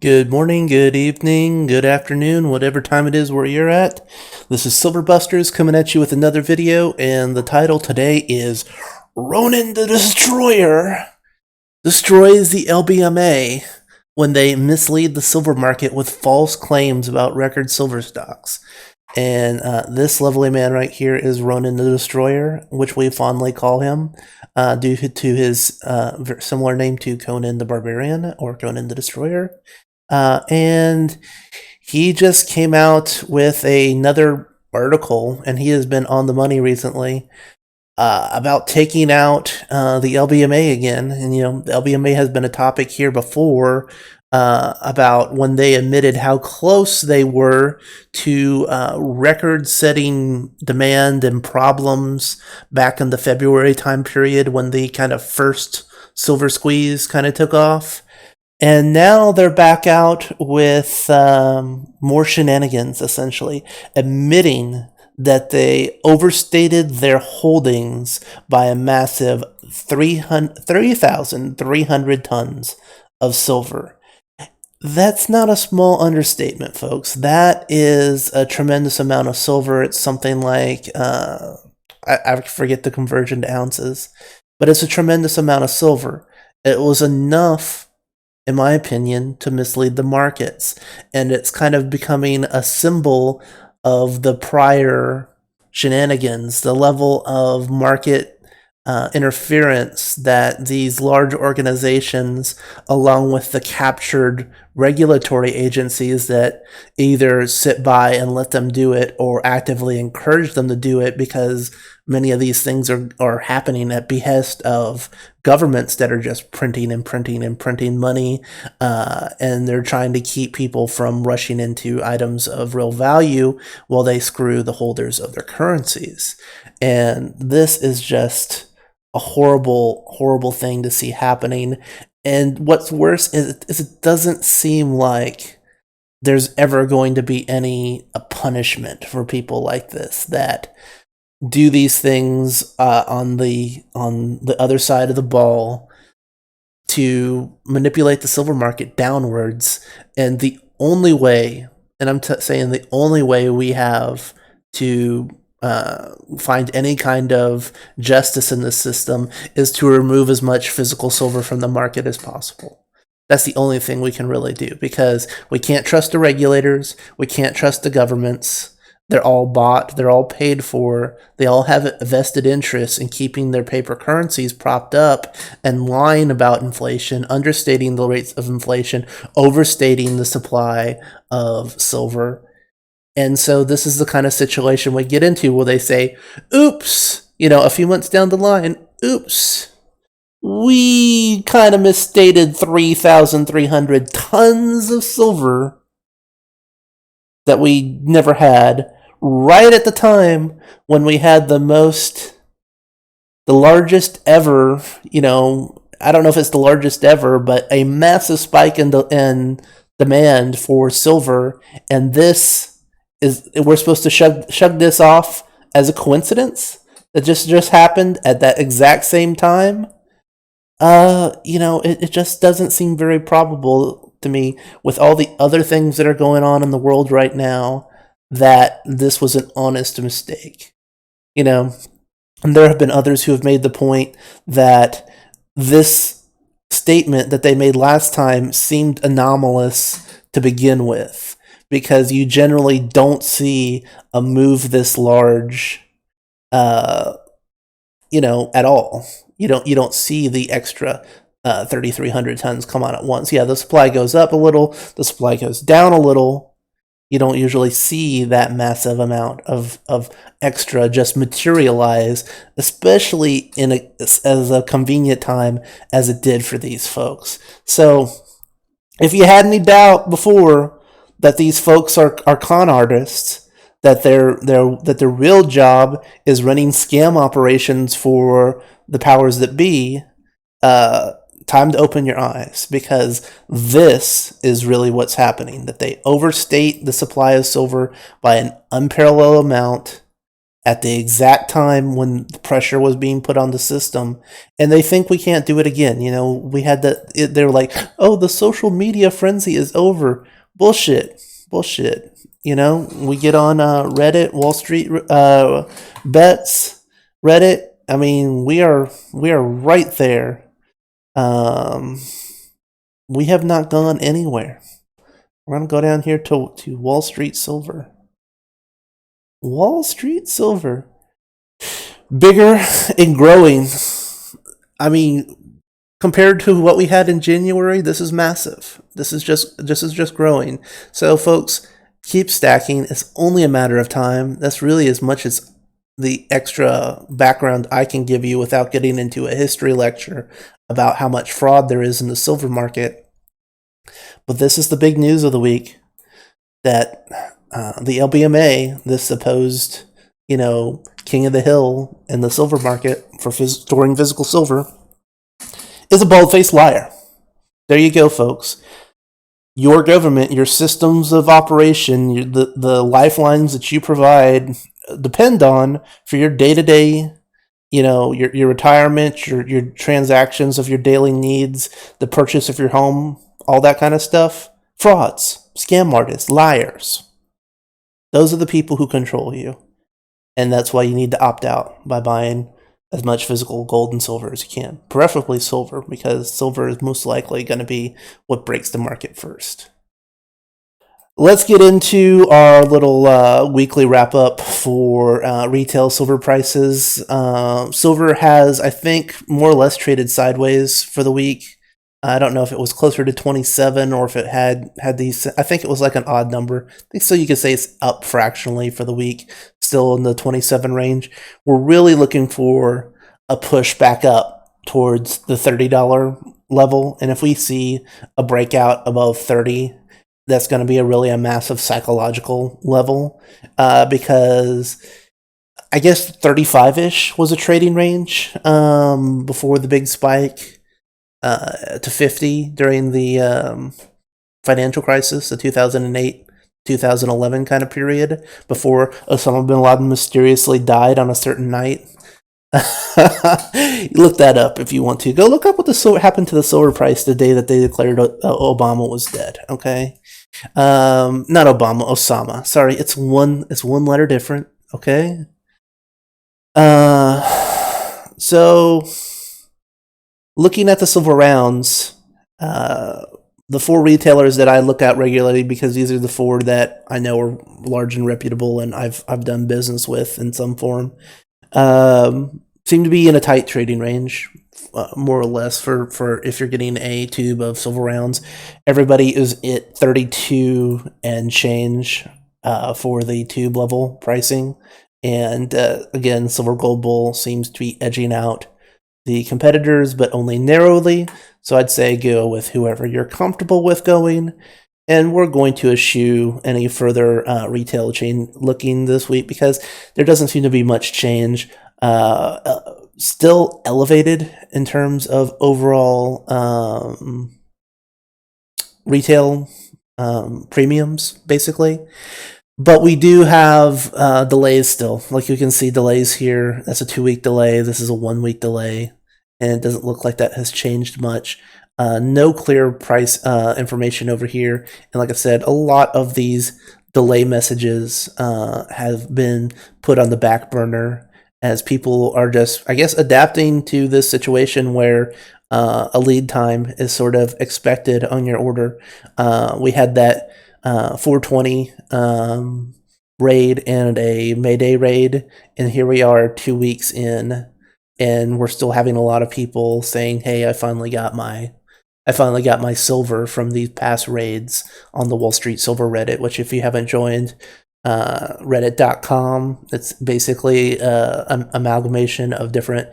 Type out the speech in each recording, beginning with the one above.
Good morning, good evening, good afternoon, whatever time it is where you're at. This is Silverbusters coming at you with another video, and the title today is Ronin the Destroyer destroys the LBMA when they mislead the silver market with false claims about record silver stocks. And this lovely man right here is Ronin the Destroyer, which we fondly call him, due to his similar name to Conan the Barbarian or Conan the Destroyer. And he just came out with another article, and he has been on the money recently about taking out the LBMA again. And, the LBMA has been a topic here before about when they admitted how close they were to record-setting demand and problems back in the February time period when the kind of first silver squeeze kind of took off. And now they're back out with more shenanigans, essentially, admitting that they overstated their holdings by a massive 3,300 tons of silver. That's not a small understatement, folks. That is a tremendous amount of silver. It's something like, I forget the conversion to ounces, but it's a tremendous amount of silver. It was enough, in my opinion, to mislead the markets. And it's kind of becoming a symbol of the prior shenanigans, the level of market interference that these large organizations, along with the captured regulatory agencies that either sit by and let them do it or actively encourage them to do it, because many of these things are happening at behest of governments that are just printing and printing and printing money, and they're trying to keep people from rushing into items of real value while they screw the holders of their currencies. And this is just a horrible, horrible thing to see happening. And what's worse is it doesn't seem like there's ever going to be any punishment for people like this that do these things on the other side of the ball to manipulate the silver market downwards. And the only way, and I'm saying the only way we have to find any kind of justice in this system is to remove as much physical silver from the market as possible. That's the only thing we can really do, because we can't trust the regulators, we can't trust the governments. They're all bought, they're all paid for, they all have a vested interest in keeping their paper currencies propped up and lying about inflation, understating the rates of inflation, overstating the supply of silver. And so this is the kind of situation we get into where they say, oops, a few months down the line, oops, we kind of misstated 3,300 tons of silver that we never had, right at the time when we had the largest ever, I don't know if it's the largest ever, but a massive spike in demand for silver. And we're supposed to shrug this off as a coincidence that just happened at that exact same time. It just doesn't seem very probable to me, with all the other things that are going on in the world right now, that this was an honest mistake. And there have been others who have made the point that this statement that they made last time seemed anomalous to begin with, because you generally don't see a move this large, at all. You don't see the extra 3,300 tons come on at once. Yeah, the supply goes up a little, the supply goes down a little. You don't usually see that massive amount of extra just materialize, especially as a convenient time as it did for these folks. So if you had any doubt before that these folks are con artists, that their real job is running scam operations for the powers that be, time to open your eyes, because this is really what's happening, that they overstate the supply of silver by an unparalleled amount, at the exact time when the pressure was being put on the system, and they think we can't do it again. We had they're like, oh, the social media frenzy is over. Bullshit. Bullshit. We get on Reddit, Wall Street bets, Reddit. I mean, we are right there. Um, we have not gone anywhere. We're gonna go down here to Wall Street Silver. Wall Street Silver, bigger and growing. I mean, compared to what we had in January, this is massive. This is just growing. So, folks, keep stacking. It's only a matter of time. That's really as much as the extra background I can give you without getting into a history lecture about how much fraud there is in the silver market. But this is the big news of the week, that the LBMA, this supposed, king of the hill in the silver market for storing physical silver, is a bald-faced liar. There you go, folks. Your government, your systems of operation, the lifelines that you provide depend on for your day-to-day, your retirement, your transactions of your daily needs, the purchase of your home, all that kind of stuff. Frauds, scam artists, liars. Those are the people who control you. And that's why you need to opt out by buying as much physical gold and silver as you can. Preferably silver, because silver is most likely going to be what breaks the market first. Let's get into our little weekly wrap up for retail silver prices. Silver has, I think, more or less traded sideways for the week. I don't know if it was closer to 27 or if it had these. I think it was like an odd number. I think so. You could say it's up fractionally for the week, still in the 27 range. We're really looking for a push back up towards the $30 level, and if we see a breakout above 30, that's going to be a massive psychological level, because I guess 35-ish was a trading range before the big spike to 50 during the financial crisis, the 2008, 2011 kind of period, before Osama bin Laden mysteriously died on a certain night. Look that up if you want to. Go look up what happened to the silver price the day that they declared Obama was dead. Okay, not Obama, Osama. Sorry, it's one letter different. Okay. So looking at the silver rounds, the four retailers that I look at regularly, because these are the four that I know are large and reputable and I've done business with in some form, seem to be in a tight trading range, more or less, for if you're getting a tube of silver rounds. Everybody is at 32 and change for the tube level pricing. And again, Silver Gold Bull seems to be edging out the competitors, but only narrowly. So I'd say go with whoever you're comfortable with going. And we're going to eschew any further retail chain looking this week, because there doesn't seem to be much change. Still elevated in terms of overall retail premiums, basically. But we do have delays still. Like you can see delays here. That's a 2-week delay. This is a 1-week delay. And it doesn't look like that has changed much. No clear price information over here. And like I said, a lot of these delay messages have been put on the back burner as people are just, I guess, adapting to this situation where a lead time is sort of expected on your order. We had that 420 raid and a Mayday raid, and here we are 2 weeks in, and we're still having a lot of people saying, hey, I finally got my silver from these past raids on the Wall Street Silver Reddit, which if you haven't joined, reddit.com, it's basically an amalgamation of different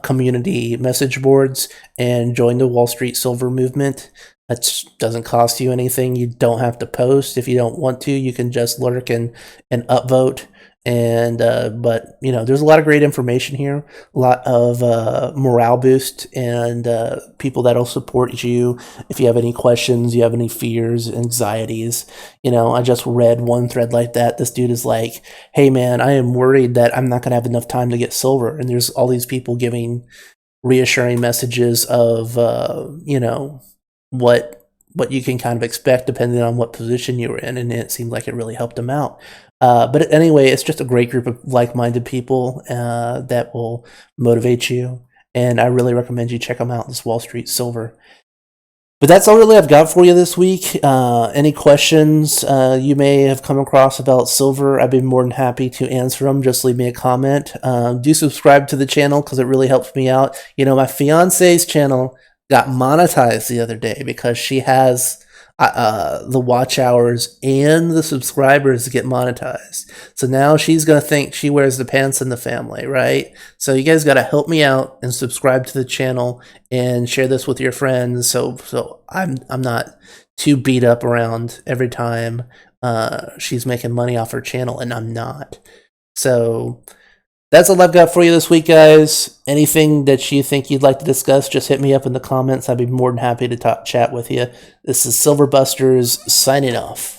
community message boards, and join the Wall Street Silver movement. That doesn't cost you anything. You don't have to post. If you don't want to, you can just lurk and upvote And but there's a lot of great information here, a lot of morale boost, and people that'll support you if you have any questions, you have any fears, anxieties. I just read one thread like that. This dude is like, hey man, I am worried that I'm not going to have enough time to get silver, and there's all these people giving reassuring messages of what you can kind of expect depending on what position you were in, and it seemed like it really helped him out. But anyway, it's just a great group of like-minded people that will motivate you, and I really recommend you check them out. This Wall Street Silver. But that's all really I've got for you this week. Any questions you may have come across about silver, I'd be more than happy to answer them. Just leave me a comment. Do subscribe to the channel because it really helps me out. My fiance's channel got monetized the other day because she has the watch hours and the subscribers get monetized. So now she's going to think she wears the pants in the family, right? So you guys got to help me out and subscribe to the channel and share this with your friends. So I'm not too beat up around every time she's making money off her channel and I'm not. So that's all I've got for you this week, guys. Anything that you think you'd like to discuss, just hit me up in the comments. I'd be more than happy to chat with you. This is Silver Busters signing off.